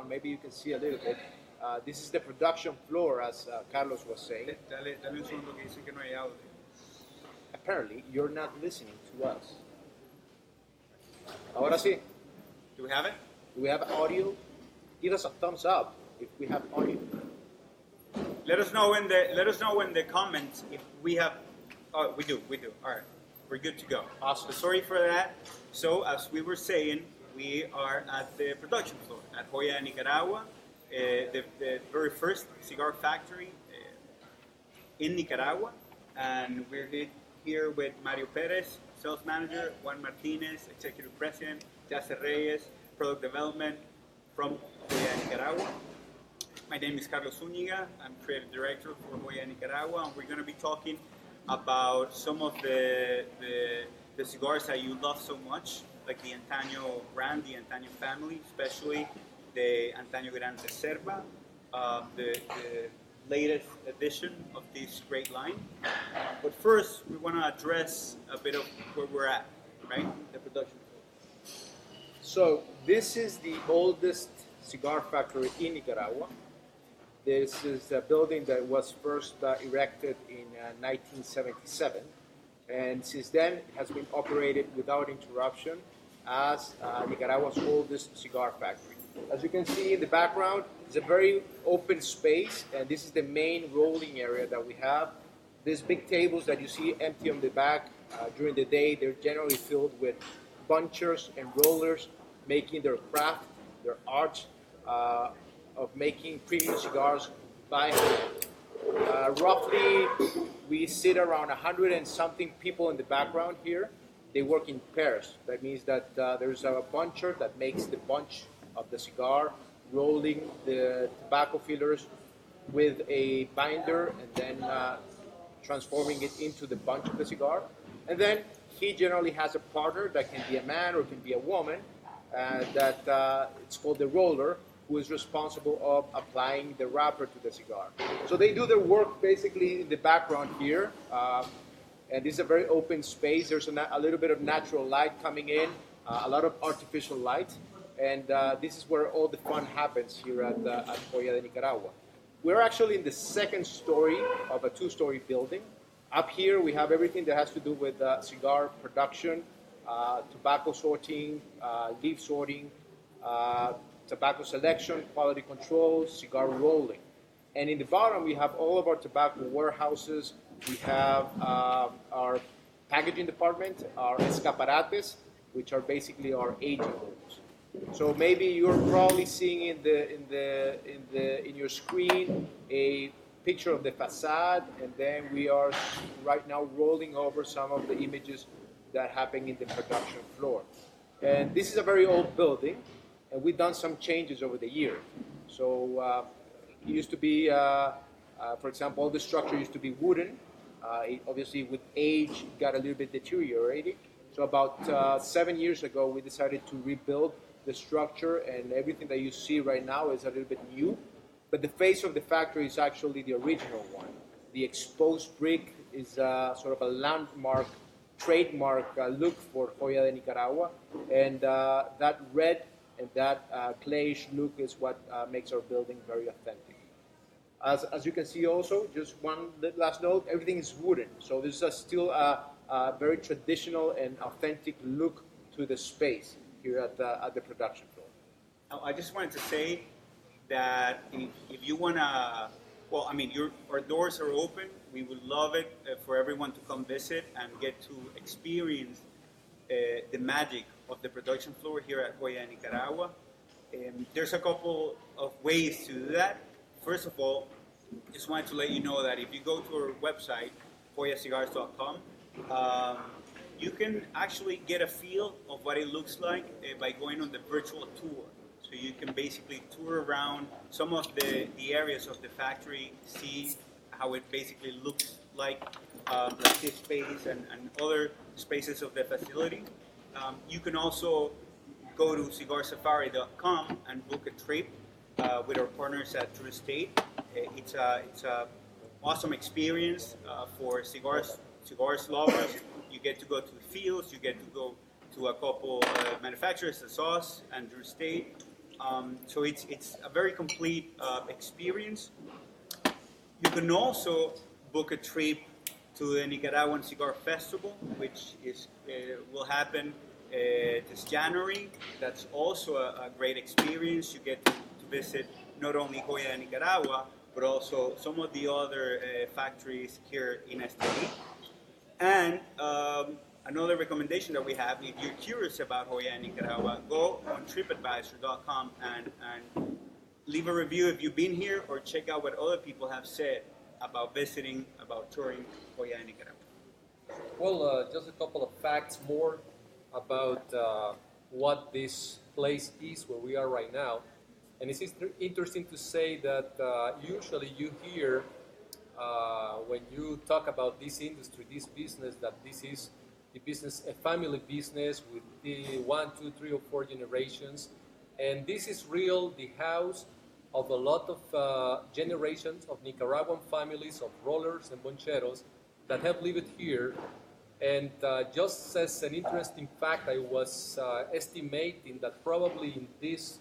Maybe you can see a little bit. This is the production floor, as Carlos was saying. Dale un segundo que dice que no hay audio. Apparently, you're not listening to us. Ahora sí. Do we have it? Do we have audio? Give us a thumbs up if we have audio. Let us know in the comments if we have. Oh, we do. All right, we're good to go. Awesome. So sorry for that. So as we were saying, we are at the production floor at Joya, Nicaragua, the very first cigar factory in Nicaragua, and we're here with Mario Perez, sales manager, Juan Martinez, executive president, Yasser Reyes, product development from Joya, Nicaragua. My name is Carlos Zúñiga. I'm creative director for Joya, Nicaragua, and we're going to be talking about some of the cigars that you love so much, like the Antano brand, the Antano family, especially the Antano Gran Reserva, the latest edition of this great line. But first, we want to address a bit of where we're at, right? The production. So this is the oldest cigar factory in Nicaragua. This is a building that was first erected in 1977, and since then it has been operated without interruption as Nicaragua's oldest cigar factory. As you can see in the background, it's a very open space, and this is the main rolling area that we have. These big tables that you see empty on the back during the day, they're generally filled with bunchers and rollers making their craft, their art, of making premium cigars by hand. Roughly, we sit around 100 and something people in the background here. They work in pairs. That means that there's a buncher that makes the bunch of the cigar, rolling the tobacco fillers with a binder and then transforming it into the bunch of the cigar. And then he generally has a partner that can be a man or can be a woman, that it's called the roller, who is responsible of applying the wrapper to the cigar. So they do their work basically in the background here, and this is a very open space. There's a little bit of natural light coming in, a lot of artificial light, and this is where all the fun happens here at Joya de Nicaragua. We're actually in the second story of a two-story building. Up here we have everything that has to do with cigar production, tobacco sorting, leaf sorting, tobacco selection, quality control, cigar rolling. And in the bottom, we have all of our tobacco warehouses. We have our packaging department, our escaparates, which are basically our aging rooms. So maybe you're probably seeing in your screen a picture of the facade, and then we are right now rolling over some of the images that happen in the production floor. And this is a very old building, and we've done some changes over the years. So it used to be, for example, the structure used to be wooden. It obviously, with age, it got a little bit deteriorated. So about 7 years ago, we decided to rebuild the structure, and everything that you see right now is a little bit new. But the face of the factory is actually the original one. The exposed brick is sort of a landmark, trademark look for Joya de Nicaragua, and that red and that clayish look is what makes our building very authentic. As you can see also, just one last note, everything is wooden. So this is still a very traditional and authentic look to the space here at the production floor. Now, I just wanted to say that if you want to, well, I mean, our doors are open. We would love it for everyone to come visit and get to experience the magic of the production floor here at Joya, Nicaragua. There's a couple of ways to do that. First of all, just wanted to let you know that if you go to our website, joyacigars.com, you can actually get a feel of what it looks like by going on the virtual tour. So you can basically tour around some of the areas of the factory, see how it basically looks like this space and other spaces of the facility. You can also go to cigarsafari.com and book a trip with our partners at True State. It's a awesome experience for cigars lovers. You get to go to the fields, you get to go to a couple manufacturers, the Sauce and Drew State. So it's a very complete experience. You can also book a trip to the Nicaraguan Cigar Festival, which will happen this January. That's also a great experience. You get to visit not only Joya, Nicaragua, but also some of the other factories here in Estelí. And another recommendation that we have, if you're curious about Joya, Nicaragua, go on tripadvisor.com and leave a review if you've been here, or check out what other people have said about visiting, about touring Joya, Nicaragua. Well, just a couple of facts more about what this place is where we are right now. And it's interesting to say that usually you hear when you talk about this industry, this business, that this is a family business with the 1, 2, 3, or 4 generations. And this is real, the house of a lot of generations of Nicaraguan families, of rollers and boncheros that have lived here. And just as an interesting fact, I was estimating that probably in this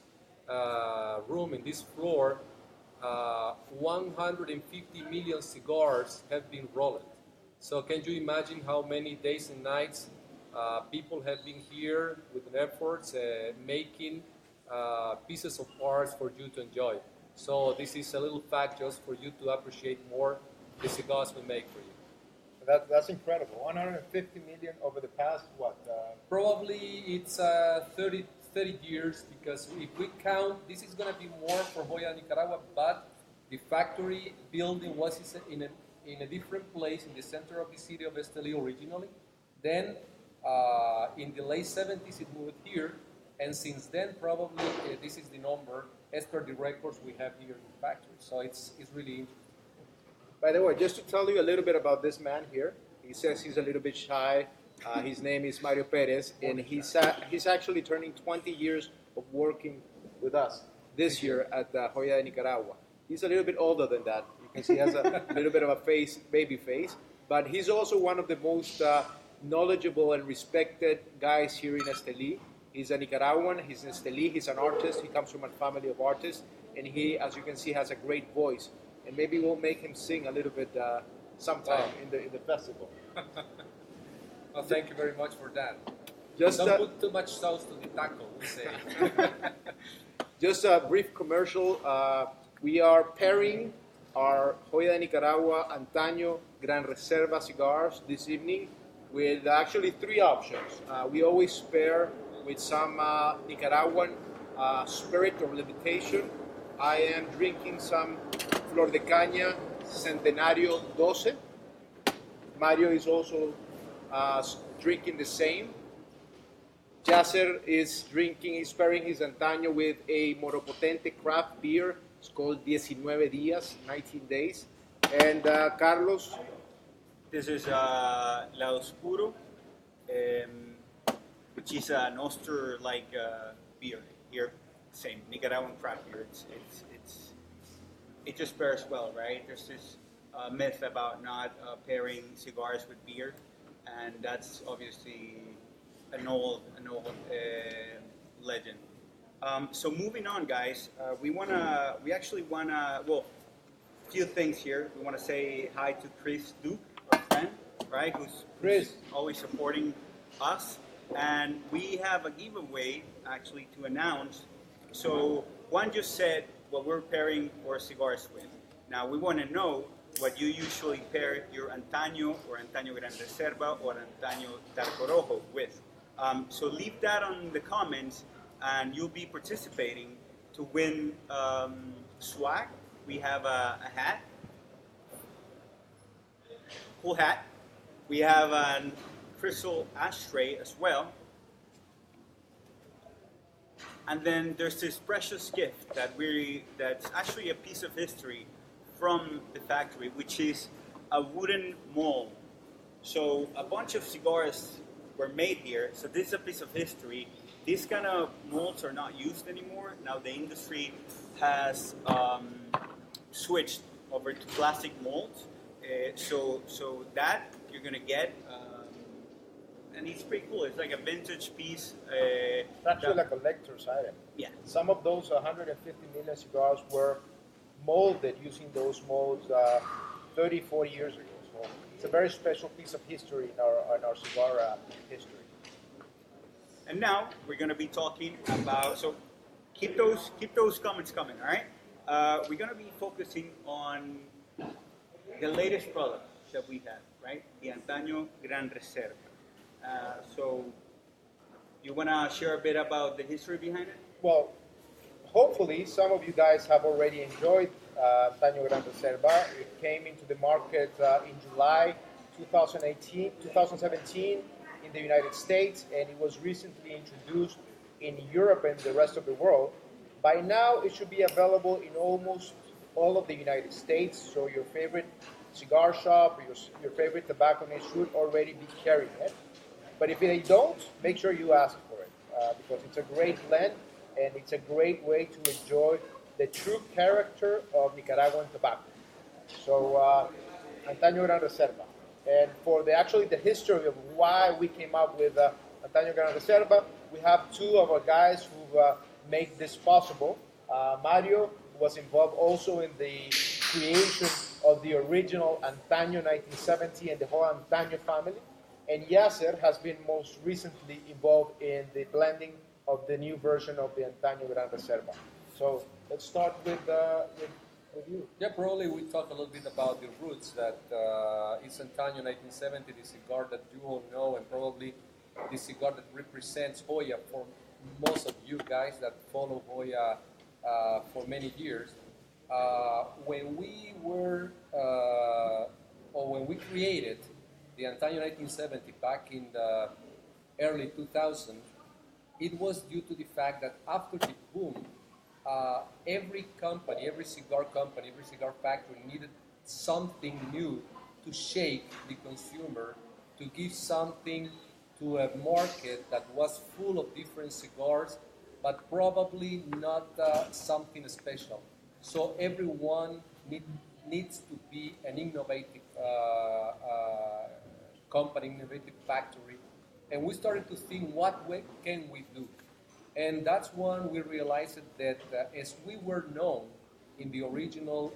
room, in this floor, 150 million cigars have been rolled. So can you imagine how many days and nights people have been here with an effort making pieces of art for you to enjoy. So this is a little fact just for you to appreciate more the cigars we make for you. That's incredible. 150 million over the past, what? Probably it's 30 years, because if we count, this is going to be more for Joya, Nicaragua, but the factory building was in a different place in the center of the city of Estelí originally. Then in the late 70s it moved here, and since then probably this is the number as per the records we have here in the factory. So it's really interesting. By the way, just to tell you a little bit about this man here, he says he's a little bit shy. His name is Mario Perez, and he's actually turning 20 years of working with us this year at Joya, Nicaragua. He's a little bit older than that. You can see he has a little bit of a baby face, but he's also one of the most knowledgeable and respected guys here in Estelí. He's a Nicaraguan, he's in Estelí, he's an artist, he comes from a family of artists, and he, as you can see, has a great voice. And maybe we'll make him sing a little bit sometime in the festival. Well, thank you very much for that. Just don't put too much sauce to the taco, we say. Just a brief commercial. We are pairing our Joya de Nicaragua Antano Gran Reserva cigars this evening with actually 3 options. We always pair with some Nicaraguan spirit or levitation. I am drinking some Flor de Caña Centenario 12. Mario is also drinking the same. Yasser is pairing his Antano with a Moropotente craft beer. It's called 19 Días, 19 days. And Carlos? This is La Oscuro, which is an Oster-like beer here. Same Nicaraguan craft beer. It just pairs well, right? There's this myth about not pairing cigars with beer, and that's obviously an old legend. So moving on, guys, we actually wanna, well, a few things here. We want to say hi to Chris Duke, our friend, right? Who's always supporting us, and we have a giveaway actually to announce. So Juan just said what we're pairing our cigars with. Now we want to know what you usually pair your Antano or Antano Gran Reserva or Antano del Corojo with. So leave that on the comments, and you'll be participating to win swag. We have a hat, cool hat. We have a crystal ashtray as well. And then there's this precious gift that's actually a piece of history from the factory, which is a wooden mold. So a bunch of cigars were made here. So this is a piece of history. These kind of molds are not used anymore. Now the industry has switched over to plastic molds. So that you're gonna get and it's pretty cool. It's like a vintage piece. It's actually a collector's item. Yeah. Some of those 150 million cigars were molded using those molds 30, 40 years ago. So it's a very special piece of history in our cigar history. And now we're going to be talking about. So keep those comments coming. All right. We're going to be focusing on the latest product that we have, right? The Antano Gran Reserva. So you want to share a bit about the history behind it? Well, hopefully some of you guys have already enjoyed Antano Gran Reserva. It came into the market in July 2017 in the United States, and it was recently introduced in Europe and the rest of the world. By now, it should be available in almost all of the United States, so your favorite cigar shop or your favorite tobacconist should already be carrying it. But if they don't, make sure you ask for it because it's a great blend and it's a great way to enjoy the true character of Nicaraguan tobacco. So, Antano Gran Reserva. And for the history of why we came up with Antano Gran Reserva, we have two of our guys who make this possible. Mario was involved also in the creation of the original Antano 1970 and the whole Antano family. And Yasser has been most recently involved in the blending of the new version of the Antano Gran Reserva. So let's start with you. Yeah, probably we talk a little bit about the roots that it's Antano 1970, the cigar that you all know, and probably the cigar that represents Joya for most of you guys that follow Joya for many years. When we were, or when we created the Antano 1970 back in the early 2000s, it was due to the fact that after the boom, every company, every cigar company, every cigar factory needed something new to shake the consumer, to give something to a market that was full of different cigars, but probably not something special. So everyone needs to be an innovative company, innovative factory. And we started to think, what way can we do? And that's when we realized that as we were known in the original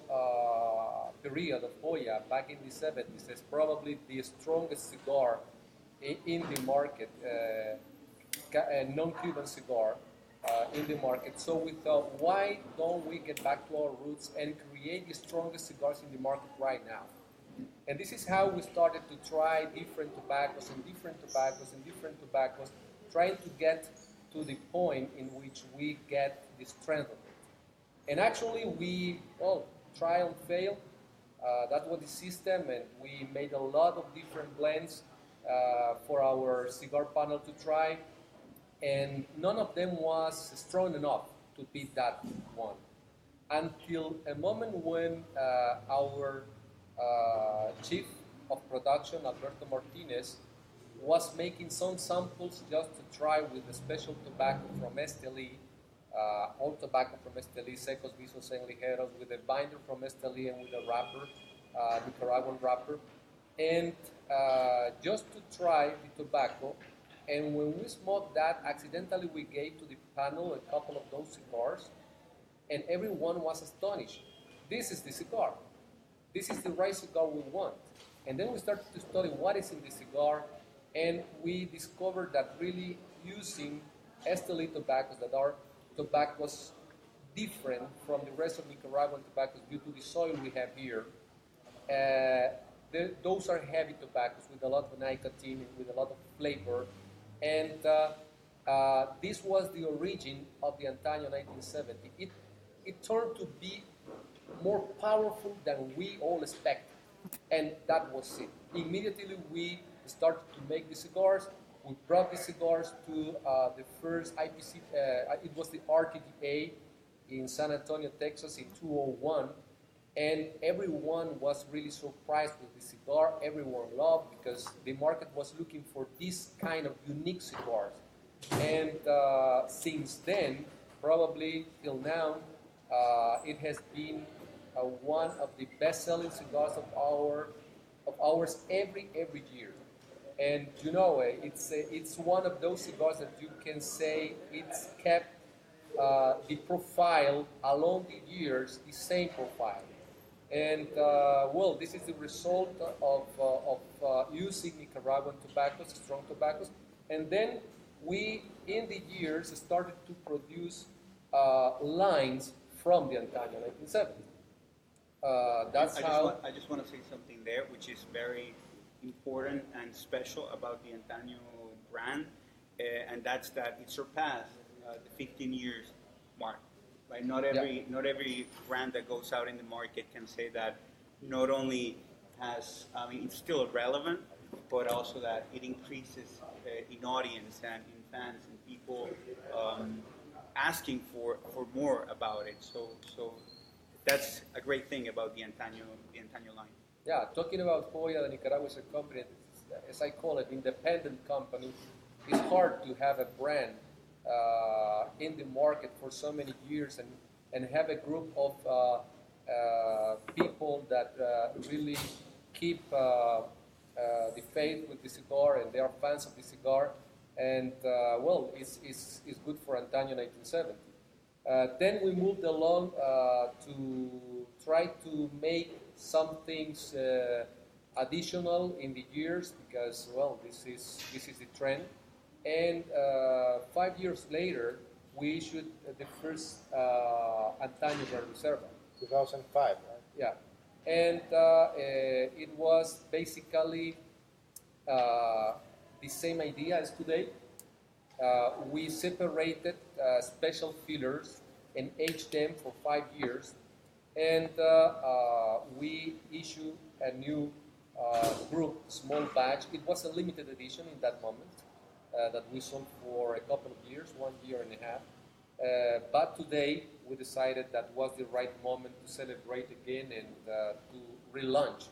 period of Joya back in the 70s as probably the strongest cigar in the market, a non-Cuban cigar in the market. So we thought, why don't we get back to our roots and create the strongest cigars in the market right now? And this is how we started to try different tobaccos and different tobaccos and different tobaccos, trying to get to the point in which we get the strength of it. And actually we try and fail. That was the system, and we made a lot of different blends for our cigar panel to try, and none of them was strong enough to beat that one. Until a moment when our chief of production, Alberto Martinez, was making some samples just to try with the special tobacco from Estelí, old tobacco from Estelí, Secos Visos and Ligeros, with a binder from Estelí and with a wrapper, Nicaraguan wrapper, and just to try the tobacco. And when we smoked that, accidentally we gave to the panel a couple of those cigars, and everyone was astonished. This is the cigar. This is the right cigar we want. And then we started to study what is in the cigar, and we discovered that really using Estelí tobaccos, that are tobaccos different from the rest of Nicaraguan tobaccos due to the soil we have here, those are heavy tobaccos with a lot of nicotine and with a lot of flavor. And this was the origin of the Antano 1970. It turned to be more powerful than we all expected. And that was it. Immediately we started to make the cigars. We brought the cigars to the first IPC, it was the RTDA in San Antonio, Texas in 2001. And everyone was really surprised with the cigar. Everyone loved because the market was looking for this kind of unique cigars. And since then, probably till now, it has been one of the best-selling cigars of ours every year. And it's one of those cigars that you can say it's kept the profile along the years, the same profile. And this is the result of using Nicaraguan tobaccos, strong tobaccos. And then we, in the years, started to produce lines from the Antano 1970. I just want to say something there, which is very important and special about the Antano brand, and that's that it surpassed the 15 years mark. Right? Not every brand that goes out in the market can say that not only has, it's still relevant, but also that it increases in audience and in fans and people asking for more about it. So that's a great thing about the Antano line. Yeah, talking about Joya, the Nicaragua is a company, as I call it, independent company. It's hard to have a brand in the market for so many years and have a group of people that really keep the faith with the cigar, and they are fans of the cigar. And it's good for Antano 1970. Then we moved along to try to make some things additional in the years because this is the trend. And 5 years later, we issued the first Antano Gran Reserva. 2005, right? Yeah, and it was basically the same idea as today. We separated special fillers and aged them for 5 years, and we issued a new group, small batch. It was a limited edition in that moment that we sold for a couple of years, 1 year and a half. But today we decided that was the right moment to celebrate again and to relaunch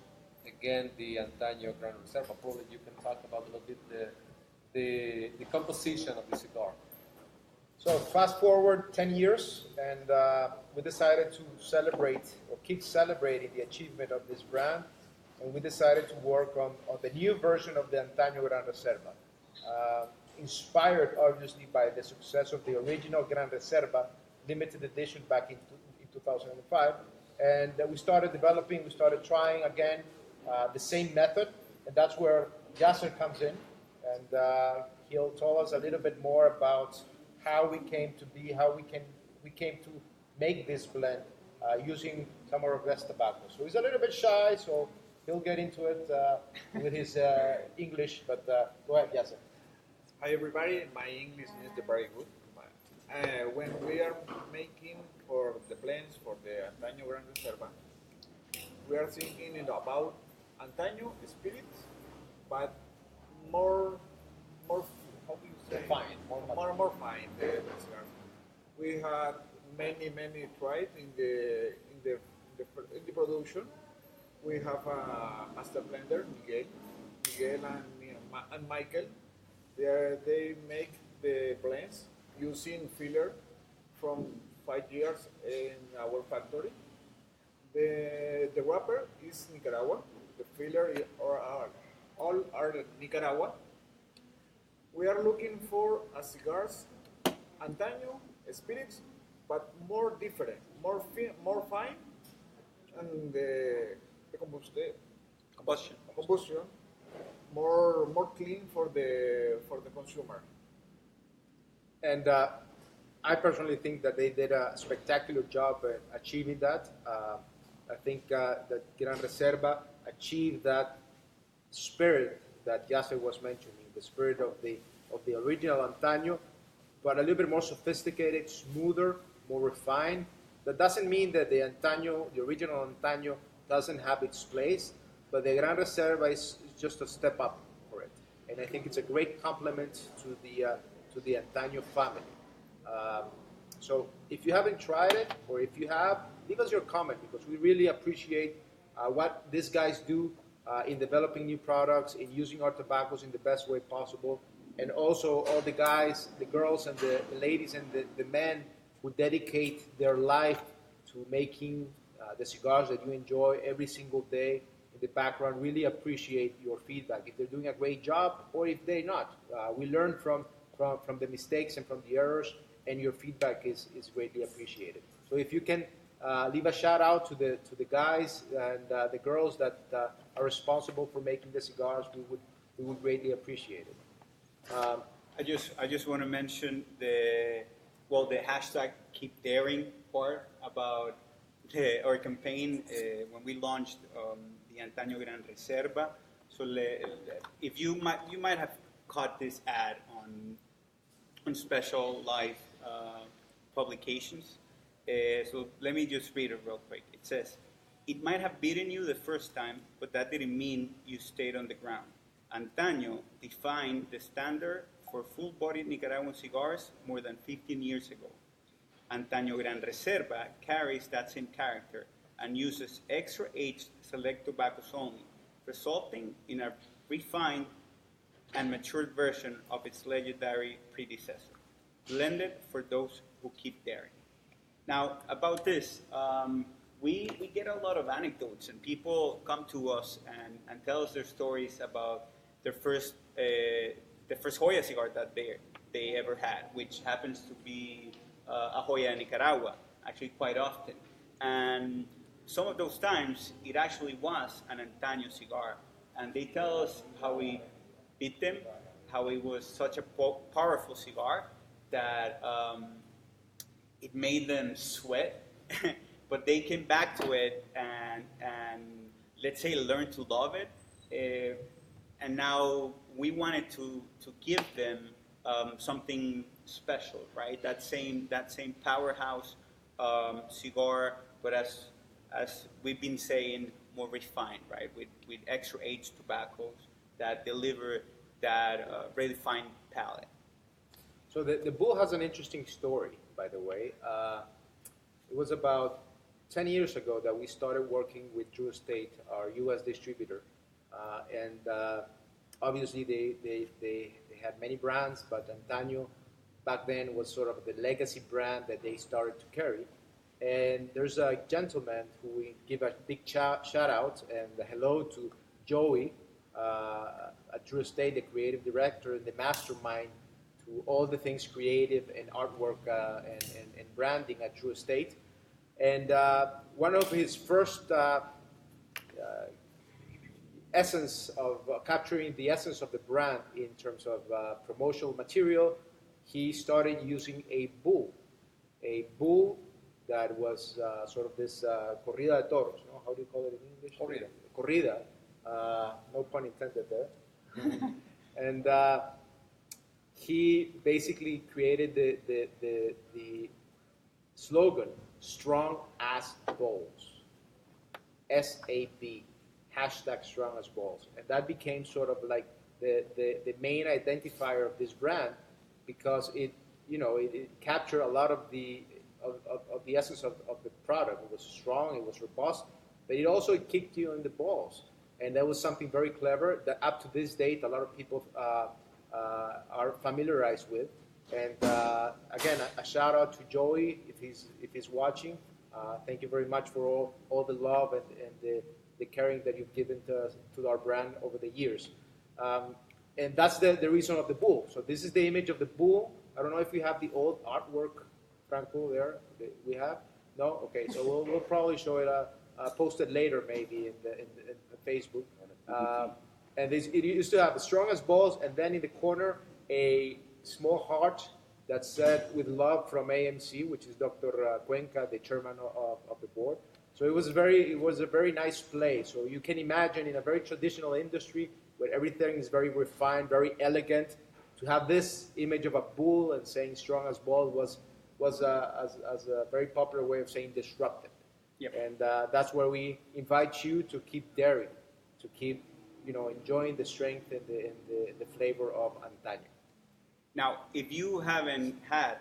again the Antano Gran Reserva. Probably you can talk about a little bit the composition of the cigar. So fast forward 10 years, and we decided to celebrate or keep celebrating the achievement of this brand, and we decided to work on the new version of the Antano Gran Reserva, inspired obviously by the success of the original Gran Reserva limited edition back in 2005, and we started trying again the same method, and that's where Yasser comes in, and he'll tell us a little bit more about how we came to be, how we came to make this blend using some of our best tobacco. So he's a little bit shy, so he'll get into it with his English, but go ahead, Yasser. Hi everybody, my English is very good. When we are making for the blends for the Antano Gran Reserva, we are thinking about Antano spirits, but more how do you say? Fine, more fine. The cigars. We had many tried in the production. We have a master blender, Miguel and Michael. They make the blends using filler from 5 years in our factory. The wrapper is Nicaragua. The filler all are Nicaragua. We are looking for a cigars, Antano spirits, but more different, more fine, and the combustion more clean for the consumer. And I personally think that they did a spectacular job at achieving that. I think that Gran Reserva achieved that spirit that Yasser was mentioning, the spirit of the original Antano, but a little bit more sophisticated, smoother, more refined. That doesn't mean that the original Antano, doesn't have its place, but the Gran Reserva is just a step up for it. And I think it's a great compliment to the Antano family. So if you haven't tried it, or if you have, leave us your comment, because we really appreciate what these guys do in developing new products, in using our tobaccos in the best way possible, and also all the guys, the girls, and the ladies, and the men who dedicate their life to making the cigars that you enjoy every single day in the background really appreciate your feedback. If they're doing a great job or if they're not. We learn from the mistakes and from the errors, and your feedback is greatly appreciated. So if you can leave a shout out to the guys and the girls that are responsible for making the cigars, we would greatly appreciate it. I just want to mention the hashtag Keep Daring part about our campaign when we launched the Antano Gran Reserva. So if you might have caught this ad on special live publications. So let me just read it real quick. It says, "It might have beaten you the first time, but that didn't mean you stayed on the ground. Antano defined the standard for full-bodied Nicaraguan cigars more than 15 years ago. Antano Gran Reserva carries that same character and uses extra-aged select tobaccos only, resulting in a refined and matured version of its legendary predecessor, blended for those who keep daring." Now, about this, we get a lot of anecdotes, and people come to us and tell us their stories about their first Joya cigar that they ever had, which happens to be a Joya in Nicaragua, actually quite often. And some of those times, it actually was an Antano cigar. And they tell us how we beat them, how it was such a powerful cigar that it made them sweat, but they came back to it and let's say learned to love it. And now we wanted to give them something special, right? That same powerhouse cigar, but as we've been saying, more refined, right? With extra aged tobaccos that deliver that refined palate. So the bull has an interesting story, by the way. It was about 10 years ago that we started working with Drew Estate, our U.S. distributor. And obviously they had many brands, but Antano back then was sort of the legacy brand that they started to carry. And there's a gentleman who we give a big shout out and a hello to Joey at Drew Estate, the creative director and the mastermind to all the things creative and artwork and branding at Drew Estate. And one of his first essence of capturing the essence of the brand in terms of promotional material, he started using a bull that was sort of this corrida de toros. No? How do you call it in English? Corrida. No pun intended there. And he basically created the slogan, "Strong as Balls." SAB. Hashtag strong as balls. And that became sort of like the main identifier of this brand because it captured a lot of the essence of the product. It was strong, it was robust, but it also kicked you in the balls. And that was something very clever that up to this date a lot of people are familiarized with. And again, a shout out to Joey if he's watching. Thank you very much for all the love and the caring that you've given to our brand over the years. And that's the reason of the bull. So this is the image of the bull. I don't know if we have the old artwork, Franco, there. We have? No? Okay, so we'll probably show it, post it later maybe in Facebook. And it used to have the strongest balls, and then in the corner, a small heart that said, "With love from AMC," which is Dr. Cuenca, the chairman of the board. So it was a very nice play. So you can imagine in a very traditional industry where everything is very refined, very elegant, to have this image of a bull and saying "strong as balls" was a very popular way of saying disruptive. Yep. And that's where we invite you to keep daring, to keep enjoying the strength and the flavor of Antano. Now, if you haven't had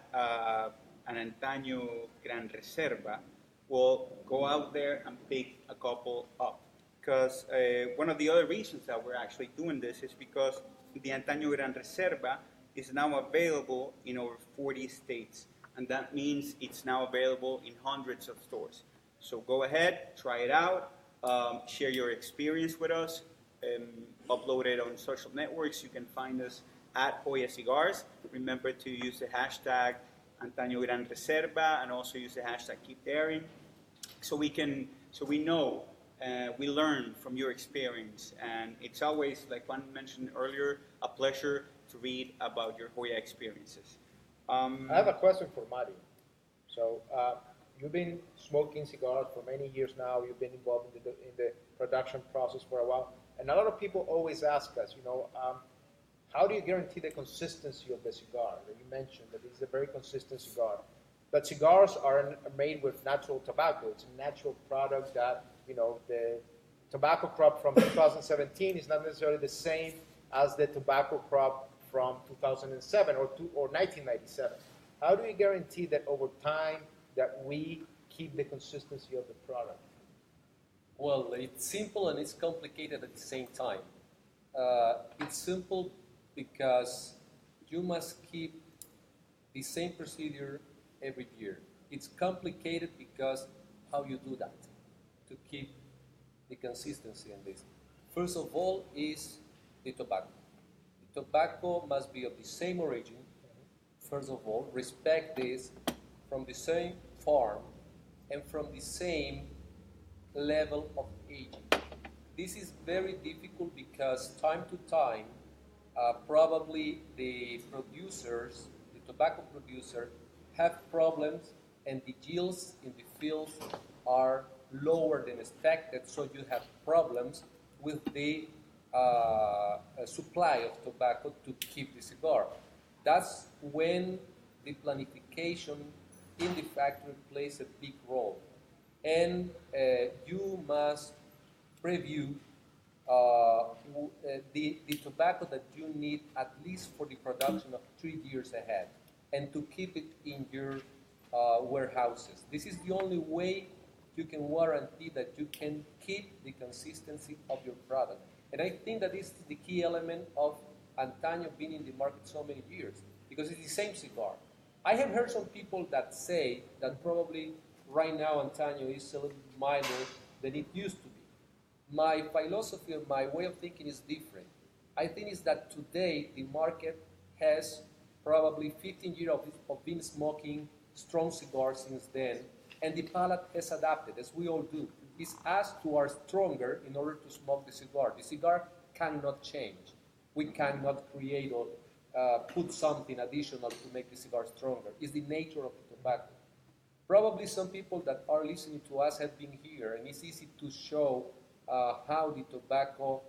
an Antano Gran Reserva, well, go out there and pick a couple up. Because one of the other reasons that we're actually doing this is because the Antano Gran Reserva is now available in over 40 states. And that means it's now available in hundreds of stores. So go ahead, try it out. share your experience with us, upload it on social networks. You can find us at Joya Cigars. Remember to use the hashtag Antano Gran Reserva and also use the hashtag Keep Daring, so we know, we learn from your experience, and it's always, like Juan mentioned earlier, a pleasure to read about your Joya experiences. I have a question for Mario. So you've been smoking cigars for many years now. You've been involved in the production process for a while, and a lot of people always ask us, how do you guarantee the consistency of the cigar? You mentioned that it's a very consistent cigar, but cigars are made with natural tobacco. It's a natural product that the tobacco crop from 2017 is not necessarily the same as the tobacco crop from 2007 or 1997. How do we guarantee that over time that we keep the consistency of the product? Well, it's simple and it's complicated at the same time. It's simple because you must keep the same procedure every year. It's complicated because how you do that to keep the consistency in this. First of all is the tobacco. The tobacco must be of the same origin. First of all, respect this, from the same farm and from the same level of aging. This is very difficult because time to time, probably the producers, the tobacco producer, have problems and the yields in the fields are lower than expected, so you have problems with the supply of tobacco to keep the cigar. That's when the planification in the factory plays a big role. And you must preview the tobacco that you need at least for the production of 3 years ahead and to keep it in your warehouses. This is the only way you can guarantee that you can keep the consistency of your product. And I think that this is the key element of Antano being in the market so many years, because it's the same cigar. I have heard some people that say that probably right now Antano is a little milder than it used to be. My philosophy and my way of thinking is different. I think is that today the market has probably 15 years of been smoking strong cigars since then, and the palate has adapted, as we all do. It's us who are stronger in order to smoke the cigar. The cigar cannot change. We cannot create or put something additional to make the cigar stronger. It's the nature of the tobacco. Probably some people that are listening to us have been here, and it's easy to show how the tobacco,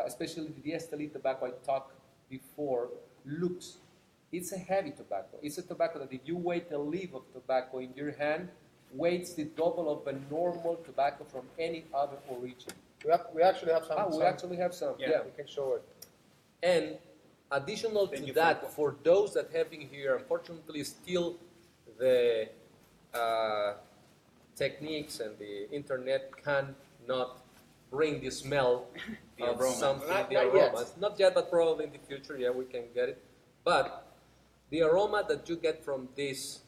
especially the Estelí tobacco I talked before, looks. It's a heavy tobacco. It's a tobacco that if you weight a leaf of tobacco in your hand, weighs the double of a normal tobacco from any other origin. We actually have some. We actually have some. Yeah. We can show it. And additional to that, for those that have been here, unfortunately, still the techniques and the internet cannot bring the smell of something, the aromas. Not yet, but probably in the future, yeah, we can get it. But the aroma that you get from this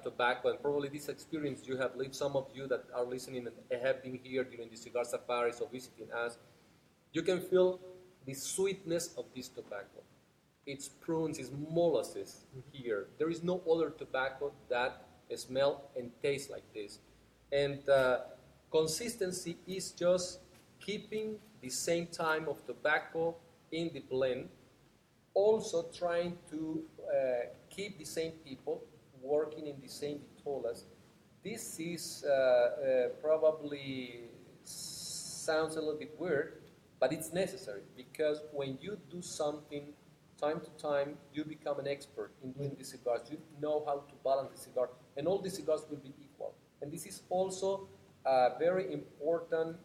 tobacco, and probably this experience you have lived, some of you that are listening and have been here during the cigar safaris or visiting us, you can feel the sweetness of this tobacco. It's prunes, it's molasses here. There is no other tobacco that smell and taste like this. And consistency is just keeping the same time of tobacco in the blend, also trying to keep the same people working in the same vitolas. This is probably sounds a little bit weird, but it's necessary, because when you do something time to time, you become an expert in doing the cigars. You know how to balance the cigar, and all the cigars will be equal. And this is also a very important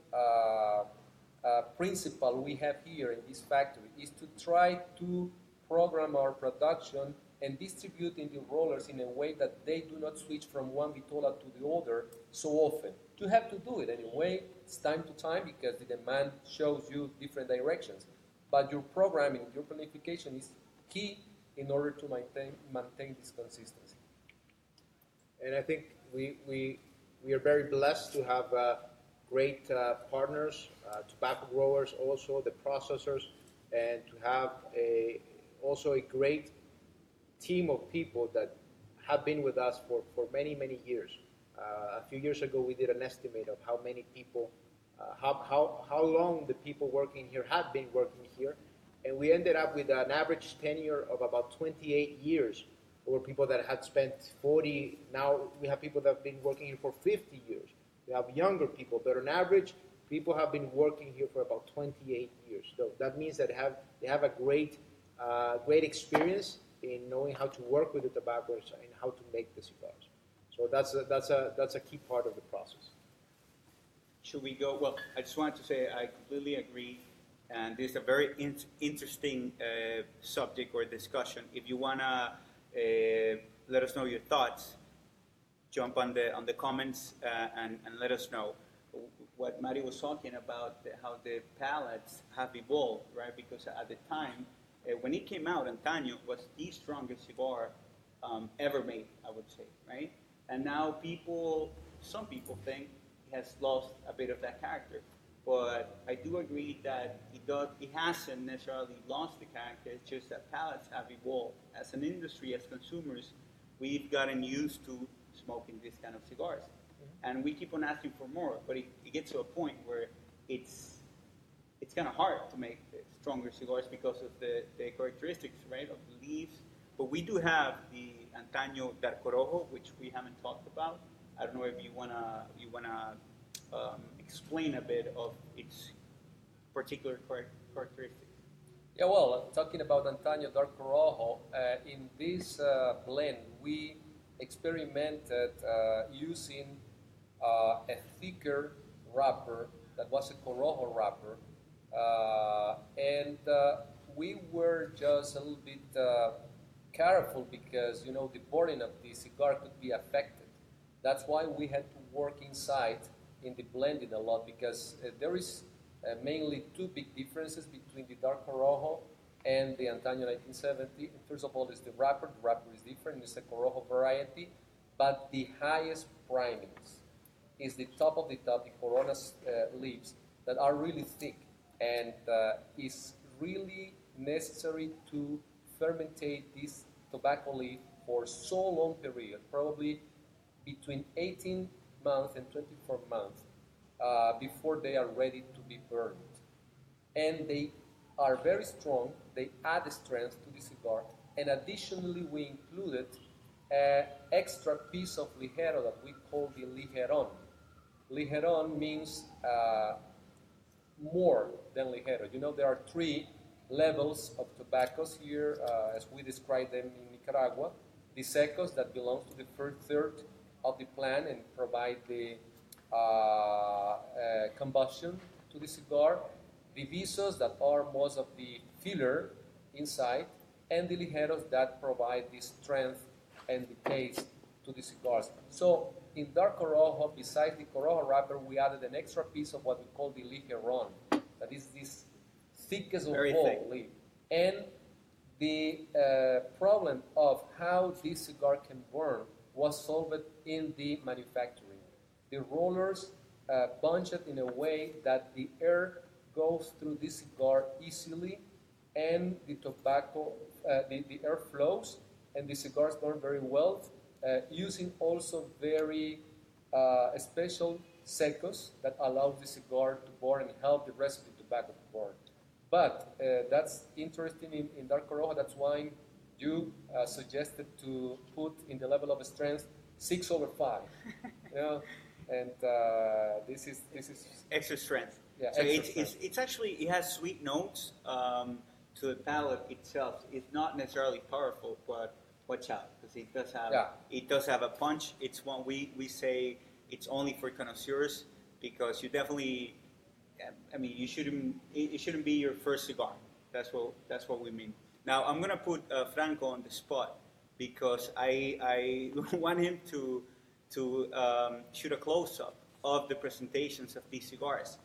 principle we have here in this factory, is to try to program our production and distribute in the rollers in a way that they do not switch from one vitola to the other so often. You have to do it anyway. It's time to time because the demand shows you different directions. But your programming, your planification is key in order to maintain this consistency. And I think we are very blessed to have great partners, tobacco growers, also the processors, and to have also a great team of people that have been with us for many, many years. A few years ago, we did an estimate of how many people, how long the people working here had been working here, and we ended up with an average tenure of about 28 years. There were people that had spent 40. Now we have people that have been working here for 50 years. We have younger people, but on average, people have been working here for about 28 years. So that means that they have a great experience in knowing how to work with the tobaccos and how to make the cigars. So that's a key part of the process. Should we go? Well, I just wanted to say I completely agree, and this is a very interesting subject or discussion. If you wanna let us know your thoughts, jump on the comments and let us know. What Mari was talking about, how the palates have evolved, right? Because at the time, when it came out, Antano was the strongest cigar ever made, I would say, right? And now some people think it has lost a bit of that character. But I do agree that it hasn't necessarily lost the character, it's just that palates have evolved. As an industry, as consumers, we've gotten used to smoking this kind of cigars. And we keep on asking for more, but it gets to a point where it's kind of hard to make stronger cigars because of the characteristics, right, of the leaves. But we do have the Antano Corojo, which we haven't talked about. I don't know if you wanna explain a bit of its particular characteristics. Yeah, well, talking about Antano Dark Corojo, in this blend, we experimented using a thicker wrapper that was a Corojo wrapper, and we were just a little bit careful because the burning of the cigar could be affected. That's why we had to work inside in the blending a lot because there is mainly two big differences between the Dark Corojo and the Antano 1970. First of all, is the wrapper. The wrapper is different. It's a Corojo variety, but the highest primings is the top of the top, the Corona leaves that are really thick, and is really necessary to fermentate this tobacco leaf for so long period, probably between 18 months and 24 months before they are ready to be burned. And they are very strong, they add strength to the cigar, and additionally we included an extra piece of ligero that we call the ligeron. Ligeron means more than ligero. There are three levels of tobaccos here, as we describe them in Nicaragua. The secos, that belongs to the first third of the plant and provide the combustion to the cigar. The visos, that are most of the filler inside, and the ligeros that provide the strength and the taste to the cigars. So in Dark Corojo, besides the Corojo wrapper, we added an extra piece of what we call the ligeron, that is this thickest of all leaf. And the problem of how this cigar can burn was solved in the manufacturing. The rollers bunch it in a way that the air goes through the cigar easily, and the tobacco, the air flows, and the cigars burn very well, using also very special secos that allows the cigar to burn and help the rest of the tobacco to burn. But that's interesting in Dark Corojo. That's why you suggested to put in the level of strength 6/5. And this is extra strength. Yeah, so extra it's actually, it has sweet notes to the palate itself. It's not necessarily powerful, but watch out, because it does have a punch. It's one we say it's only for connoisseurs, because you definitely, it shouldn't be your first cigar. That's what we mean. Now I'm gonna put Franco on the spot, because I want him to shoot a close-up of the presentations of these cigars.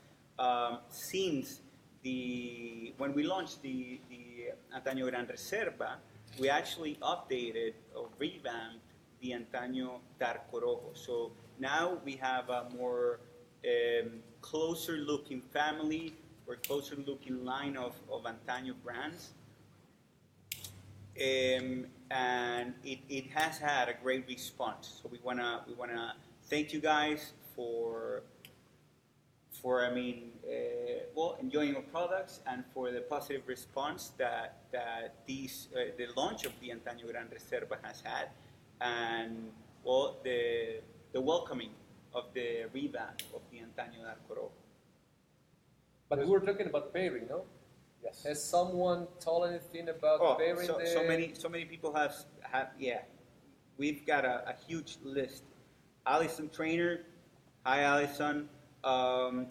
Since when we launched the Antano Gran Reserva, we actually updated or revamped the Antano Dark Corojo. So now we have a more closer looking family or closer looking line of Antano brands. And it has had a great response. So we wanna thank you guys for enjoying our products and for the positive response that the launch of the Antano Gran Reserva has had, and the welcoming of the revamp of the Antano del Corojo. But we were talking about pairing, no? Yes. Has someone told anything about pairing? So many people have yeah. We've got a huge list. Alison Trainer, hi Alison.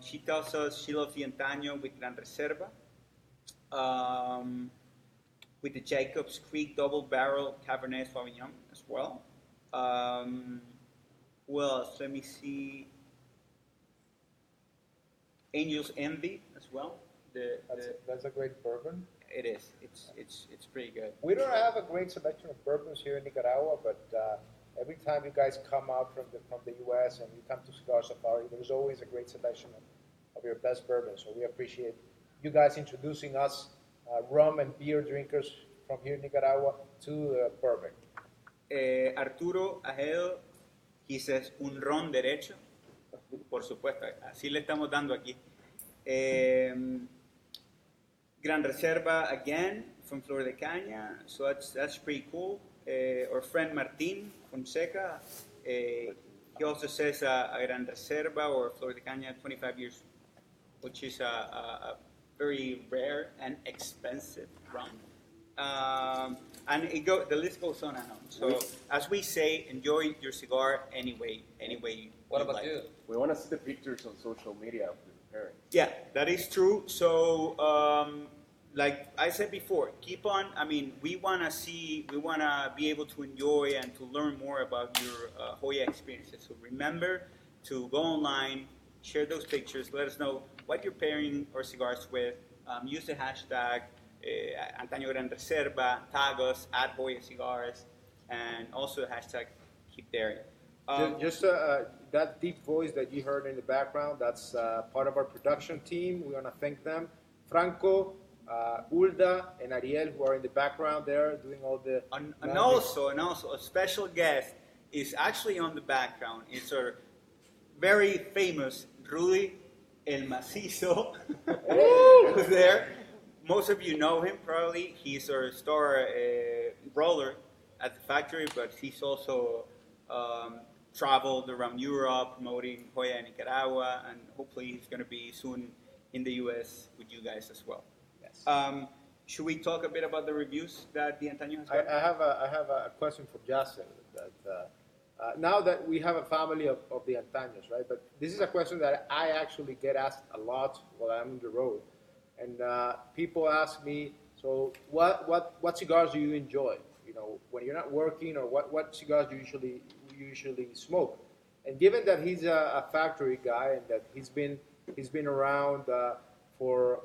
She tells us she loves the Antano with Gran Reserva, with the Jacobs Creek Double Barrel Cabernet Sauvignon as well. Who else? Let see. Angel's Envy as well. That's a great bourbon. It is. It's pretty good. We don't have a great selection of bourbons here in Nicaragua, but every time you guys come out from the U.S. and you come to Cigar Safari, there's always a great selection of your best bourbons. So we appreciate you guys introducing us, rum and beer drinkers from here in Nicaragua, to bourbon. Arturo Ajedo, he says, un ron derecho. Por supuesto, así le estamos dando aquí. Gran Reserva again from Flor de Caña, so that's pretty cool. Our friend Martin Fonseca, he also says a Gran Reserva or Flor de Caña 25 years, which is a very rare and expensive rum. And the list goes on and on. So as we say, enjoy your cigar anyway. What about you? We want to see the pictures on social media of the pairing. Yeah, that is true. So, like I said before, keep on. I mean, we want to be able to enjoy and to learn more about your Joya experiences. So remember to go online, share those pictures, let us know what you're pairing our cigars with. Use the hashtag Antano Gran Reserva, tag us at Joya Cigars, and also the hashtag Keep Daring. Just that deep voice that you heard in the background, that's part of our production team. We want to thank them. Franco, Ulda, and Ariel, who are in the background there doing all the... And also, a special guest is actually on the background. It's our very famous Rudy El Macizo, who's there. Most of you know him, probably. He's our star roller at the factory, but he's also... traveled around Europe promoting Joya in Nicaragua, and hopefully he's going to be soon in the U.S. with you guys as well. Yes. Should we talk a bit about the reviews that the Antano has got? I have a question for Justin. Now that we have a family of the Antanos, right? But this is a question that I actually get asked a lot while I'm on the road, and people ask me, so what cigars do you enjoy? You know, when you're not working, or what cigars do you usually smoke? And given that he's a factory guy and that he's been around for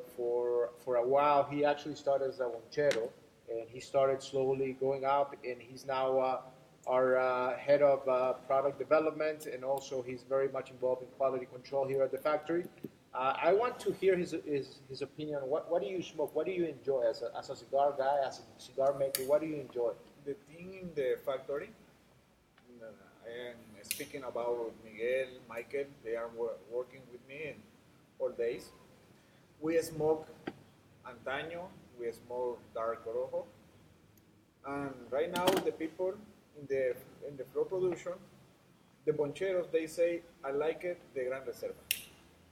a while, he actually started as a bonchero, and he started slowly going up, and he's now our head of product development, and also he's very much involved in quality control here at the factory. I want to hear his opinion. What do you smoke? What do you enjoy as a cigar guy, as a cigar maker? What do you enjoy? The thing in the factory, and speaking about Miguel, Michael, they are working with me all days. We smoke Antano, we smoke dark Corojo, and right now the people in the floor production, the boncheros, they say, I like it, the Gran Reserva.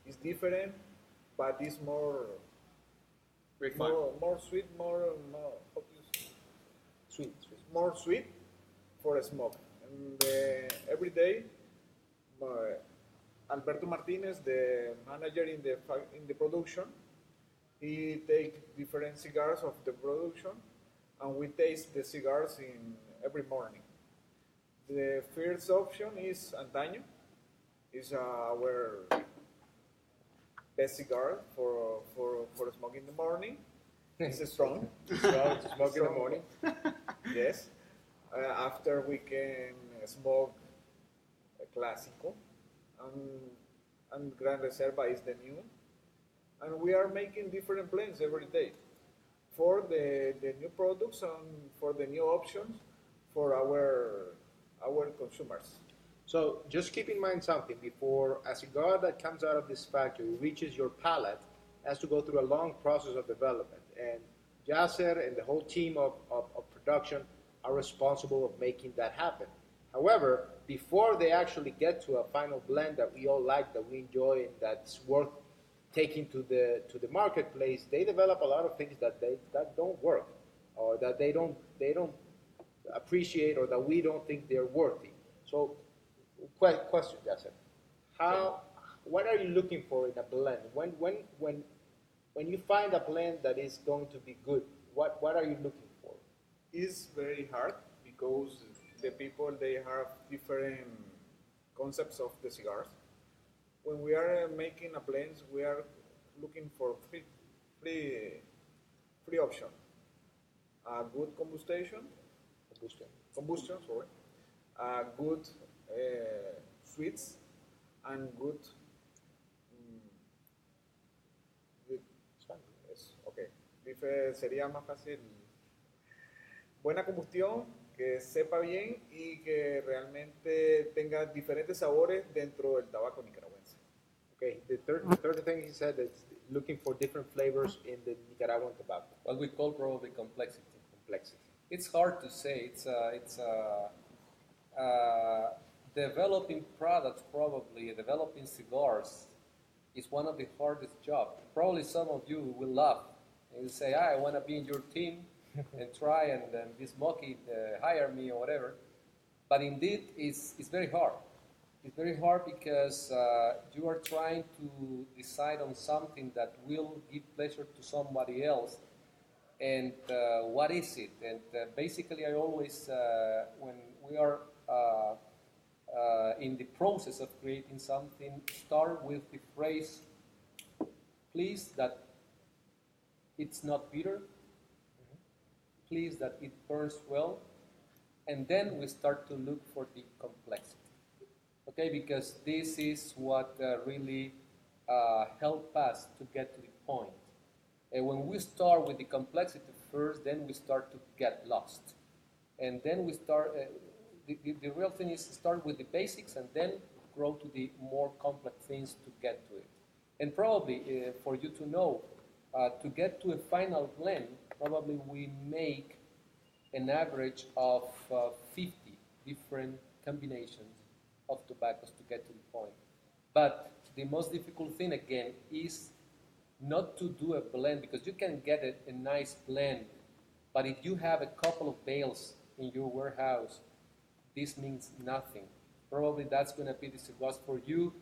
It's different, but it's more sweet, more sweet for a smoke. And every day, Alberto Martinez, the manager in the production, he takes different cigars of the production, and we taste the cigars every morning. The first option is Antano. It's our best cigar for smoking in the morning. It's strong. To smoke in the morning. Yes. After we can smoke a Clásico. and Gran Reserva is the new. And we are making different blends every day for the new products and for the new options for our consumers. So just keep in mind something. Before a cigar that comes out of this factory reaches your palate, it has to go through a long process of development. And Yasser and the whole team of production are responsible of making that happen. However, before they actually get to a final blend that we all like, that we enjoy, and that's worth taking to the marketplace, they develop a lot of things that don't work, or that they don't appreciate, or that we don't think they're worthy. So, question, Yasser. What are you looking for in a blend? When you find a blend that is going to be good, what are you looking for? It's very hard because the people, they have different concepts of the cigars. When we are making a blend, we are looking for three options: a good combustion, sorry, good sweets, and good. Okay. Sería más fácil. Buena combustión, que sepa bien y que realmente tenga diferentes sabores dentro del tabaco nicaragüense. Okay, the third thing he said is looking for different flavors in the Nicaraguan tobacco. What we call probably complexity. Complexity. It's hard to say. It's developing products, probably developing cigars, is one of the hardest jobs. Probably some of you will laugh and will say, I want to be in your team and try, and then this monkey hire me or whatever. But indeed, it's very hard. It's very hard because you are trying to decide on something that will give pleasure to somebody else. And what is it? And basically, I always, when we are in the process of creating something, start with the phrase, please that it's not bitter, please that it burns well, and then we start to look for the complexity. Okay, because this is what really help us to get to the point. And when we start with the complexity first, then we start to get lost. And then we start, the real thing is to start with the basics and then grow to the more complex things to get to it. And probably, for you to know, to get to a final blend, probably we make an average of 50 different combinations of tobaccos to get to the point. But the most difficult thing, again, is not to do a blend, because you can get a nice blend, but if you have a couple of bales in your warehouse, this means nothing. Probably that's going to be the cigars for you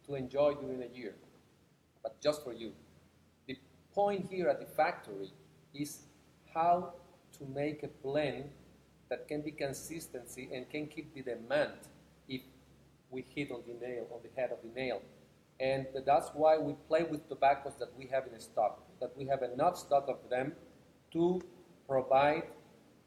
to enjoy during a year, but just for you. The point here at the factory is how to make a blend that can be consistency and can keep the demand if we hit on the nail, on the head of the nail. And that's why we play with tobaccos that we have in stock, that we have enough stock of them to provide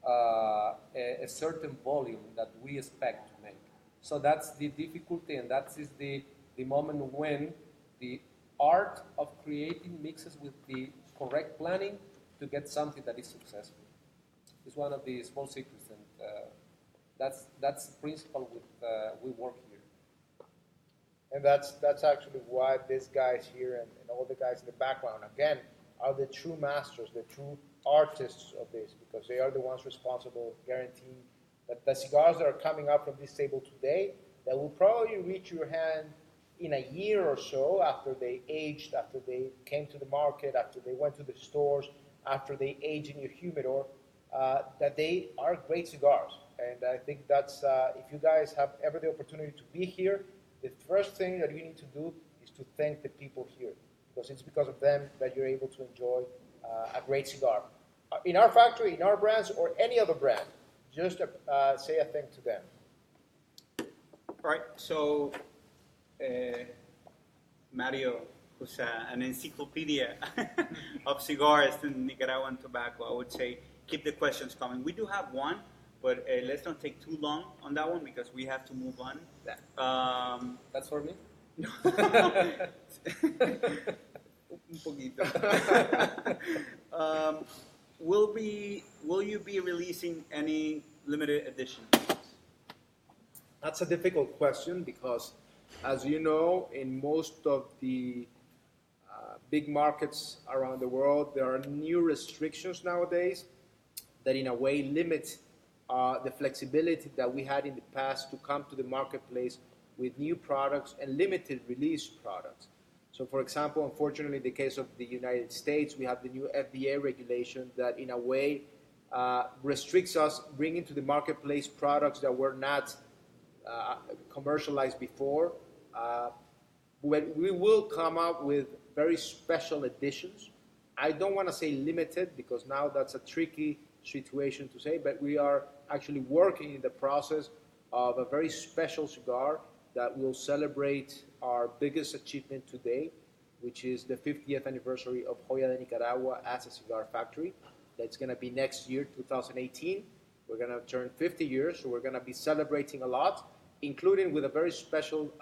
a certain volume that we expect to make. So that's the difficulty, and that is the moment when the art of creating mixes with the correct planning to get something that is successful. It's one of the small secrets, and that's the principle with we work here. And that's actually why these guys here and all the guys in the background, again, are the true masters, the true artists of this, because they are the ones responsible, guaranteeing that the cigars that are coming up from this table today, that will probably reach your hand in a year or so after they aged, after they came to the market, after they went to the stores, after they aged in your humidor, that they are great cigars. And I think that's, if you guys have ever the opportunity to be here, the first thing that you need to do is to thank the people here, because it's because of them that you're able to enjoy a great cigar. In our factory, in our brands, or any other brand, just say a thank to them. All right, so Mario, who's an encyclopedia of cigars and Nicaraguan tobacco, I would say keep the questions coming. We do have one, but let's not take too long on that one because we have to move on. That's for me? Un poquito. Will you be releasing any limited edition? That's a difficult question because, as you know, in most of the big markets around the world, there are new restrictions nowadays that, in a way, limit the flexibility that we had in the past to come to the marketplace with new products and limited release products. So, for example, unfortunately, in the case of the United States, we have the new FDA regulation that, in a way, restricts us bringing to the marketplace products that were not commercialized before. When we will come up with very special editions. I don't want to say limited because now that's a tricky situation to say, but we are actually working in the process of a very special cigar that will celebrate our biggest achievement today, which is the 50th anniversary of Joya de Nicaragua as a cigar factory. That's going to be next year, 2018. We're going to turn 50 years, so we're going to be celebrating a lot, including with a very special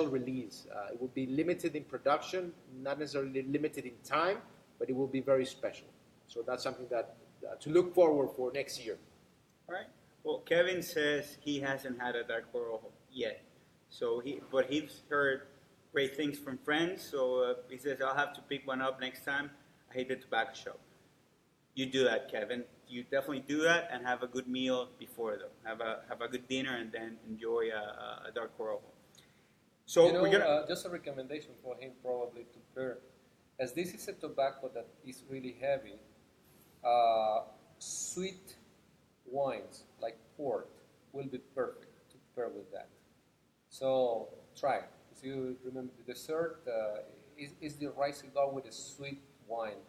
release. It will be limited in production, not necessarily limited in time, but it will be very special. So that's something that to look forward for next year. All right. Well, Kevin says he hasn't had a dark Corojo yet, but he's heard great things from friends. So he says I'll have to pick one up next time I hit the tobacco shop. You do that, Kevin. You definitely do that, and have a good meal before though. Have a good dinner, and then enjoy a dark Corojo. So we're gonna just a recommendation for him probably to pair, as this is a tobacco that is really heavy. Sweet wines like port will be perfect to pair with that. So try it. If you remember the dessert, is the rice cigar with a sweet wine.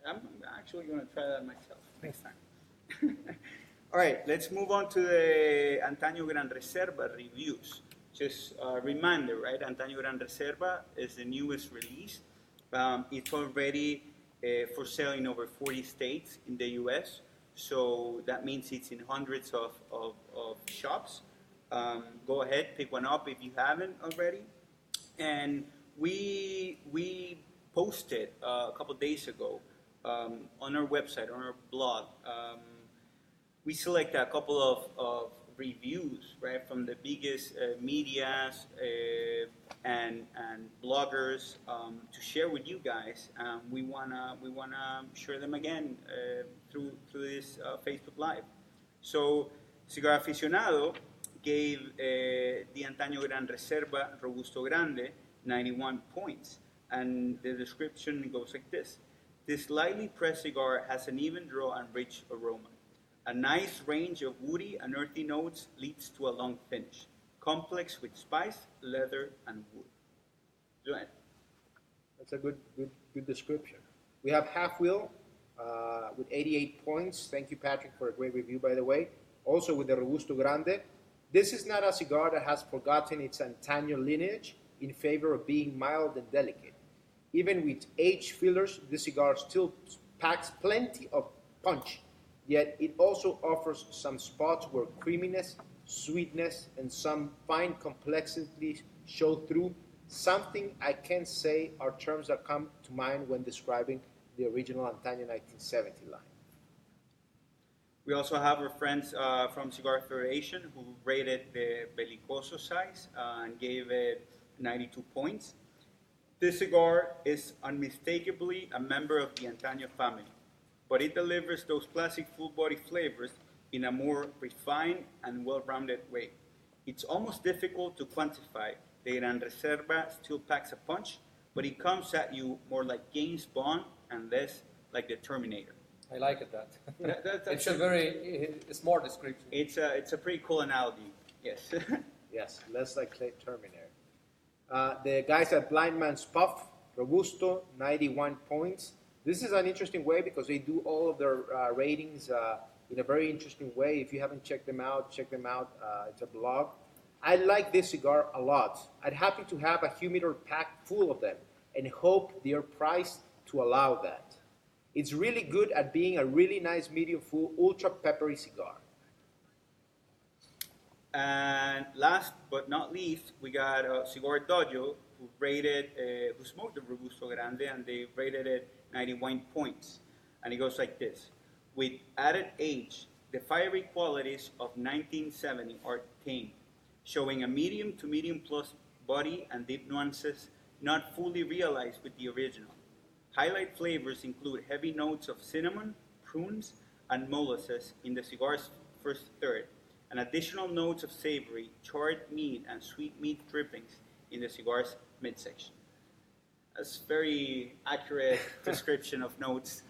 I'm actually going to try that myself next time. All right, let's move on to the Antano Gran Reserva reviews. Just a reminder, right? Antano Gran Reserva is the newest release. It's already for sale in over 40 states in the U.S., so that means it's in hundreds of shops. Go ahead, pick one up if you haven't already. And we posted a couple days ago on our website, on our blog. We select a couple of reviews, right, from the biggest medias and bloggers to share with you guys. We wanna share them again through this Facebook Live. So Cigar Aficionado gave the Antano Gran Reserva Robusto Grande 91 points, and the description goes like this: this lightly pressed cigar has an even draw and rich aroma. A nice range of woody and earthy notes leads to a long finish, complex with spice, leather, and wood. Joanne. That's a good description. We have Half Wheel with 88 points. Thank you, Patrick, for a great review, by the way. Also with the Robusto Grande. This is not a cigar that has forgotten its Antano lineage in favor of being mild and delicate. Even with aged fillers, this cigar still packs plenty of punch, yet it also offers some spots where creaminess, sweetness, and some fine complexity show through, something I can say are terms that come to mind when describing the original Antano 1970 line. We also have our friends from Cigar Federation who rated the Belicoso size and gave it 92 points. This cigar is unmistakably a member of the Antano family, but it delivers those classic full-body flavors in a more refined and well-rounded way. It's almost difficult to quantify. The Gran Reserva still packs a punch, but it comes at you more like James Bond and less like the Terminator. I like it that. It's a very smart description. It's a pretty cool analogy. Yes. Yes, less like Terminator. The guys at Blind Man's Puff, Robusto, 91 points. This is an interesting way because they do all of their ratings in a very interesting way. If you haven't checked them out, check them out. It's a blog. I like this cigar a lot. I'd happy to have a humidor packed full of them and hope they are priced to allow that. It's really good at being a really nice medium full, ultra peppery cigar. And last but not least, we got Cigar Dojo, who smoked the Robusto Grande, and they rated it 91 points. And it goes like this: with added age, the fiery qualities of 1970 are tamed, showing a medium to medium plus body and deep nuances not fully realized with the original. Highlight flavors include heavy notes of cinnamon, prunes, and molasses in the cigar's first third, and additional notes of savory, charred meat, and sweet meat drippings in the cigar's midsection. That's very accurate description of notes.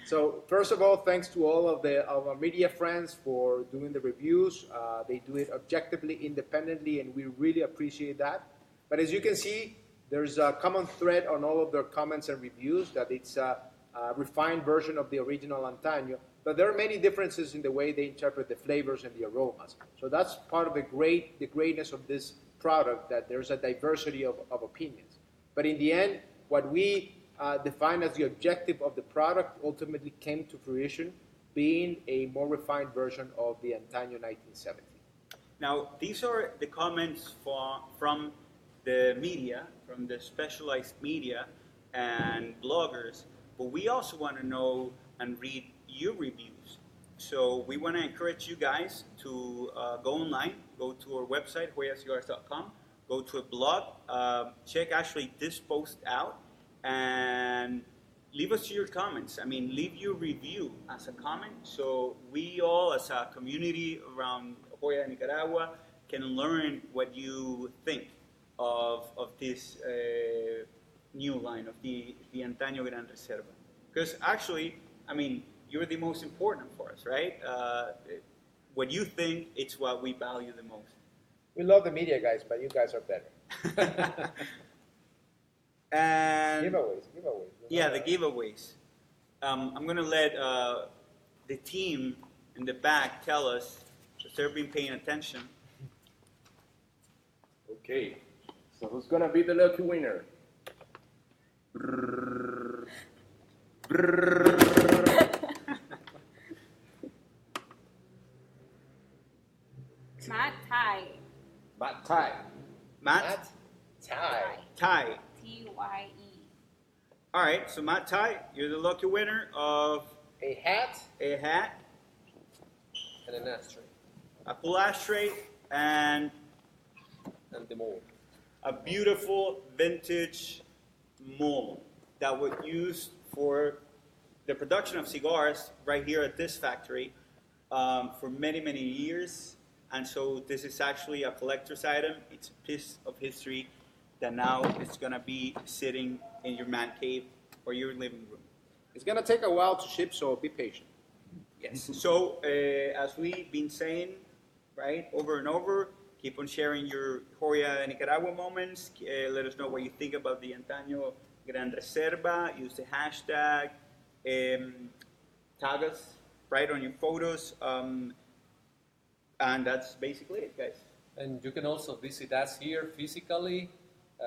So first of all, thanks to all of our media friends for doing the reviews. They do it objectively, independently, and we really appreciate that. But as you can see, there's a common thread on all of their comments and reviews that it's a refined version of the original Antano. But there are many differences in the way they interpret the flavors and the aromas. So that's part of the greatness of this product, that there's a diversity of opinions. But in the end, what we define as the objective of the product ultimately came to fruition, being a more refined version of the Antano 1970. Now, these are the comments from the media, from the specialized media and bloggers, but we also want to know and read your reviews. So we want to encourage you guys to go online, go to our website, joyacigars.com, go to a blog, check actually this post out, and leave us your comments. I mean, leave your review as a comment, so we all as a community around Joya, Nicaragua, can learn what you think of this new line of the Antano Gran Reserva. Because actually, I mean, you're the most important for us, right? What you think, it's what we value the most. We love the media guys, but you guys are better. And Giveaways. yeah, the giveaways. I'm gonna let the team in the back tell us if they've been paying attention. Okay, so who's gonna be the lucky winner? Matt Tai. Matt Tai. Matt Tie. Tai. T-Y-E. All right, so Matt Tai, you're the lucky winner of A hat. a hat, And an ashtray. a pull ashtray, and And the mold. a beautiful vintage mold that was used for the production of cigars right here at this factory for many, many years. And so this is actually a collector's item. It's a piece of history that now is going to be sitting in your man cave or your living room. It's going to take a while to ship, so be patient. Yes. So as we've been saying, right, over and over, keep on sharing your Joya Nicaragua moments. Let us know what you think about the Antano Gran Reserva. Use the hashtag. Tag us, right, on your photos. And that's basically it, guys. And you can also visit us here physically.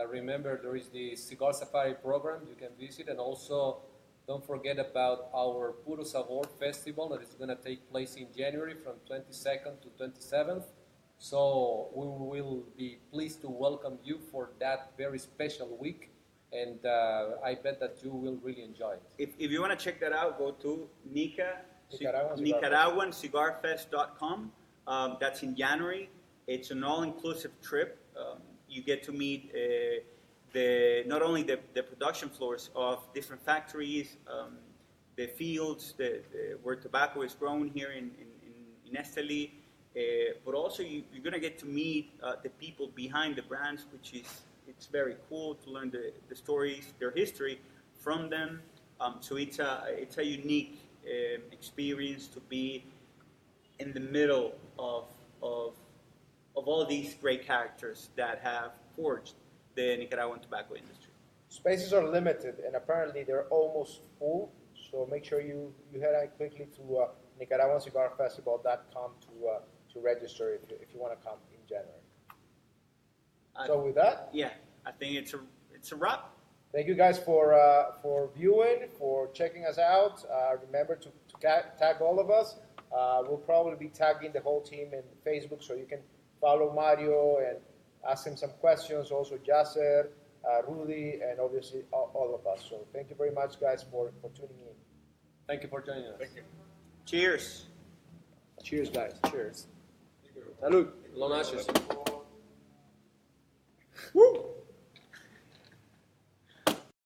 Remember, there is the Cigar Safari program you can visit. And also, don't forget about our Puro Sabor Festival that is going to take place in January from 22nd to 27th. So we will be pleased to welcome you for that very special week. And I bet that you will really enjoy it. If you want to check that out, go to Nicaraguan That's in January. It's an all-inclusive trip. You get to meet not only the production floors of different factories, the fields where tobacco is grown here in Estelí, but also you're going to get to meet the people behind the brands, which it's very cool to learn the stories, their history from them. So it's a unique experience to be in the middle of all these great characters that have forged the Nicaraguan tobacco industry. Spaces are limited, and apparently they're almost full. So make sure you head out quickly to NicaraguanCigarFestival.com to register if you want to come in January. So with that, Yeah, I think it's a wrap. thank you guys for viewing, for checking us out. Remember to tag all of us. We'll probably be tagging the whole team in Facebook, so you can follow Mario and ask him some questions. Also, Yasser, Rudy, and obviously all of us. So thank you very much, guys, for tuning in. Thank you for joining us. Thank you. Cheers. Cheers, guys. Cheers. Salud. Long ashes. Woo!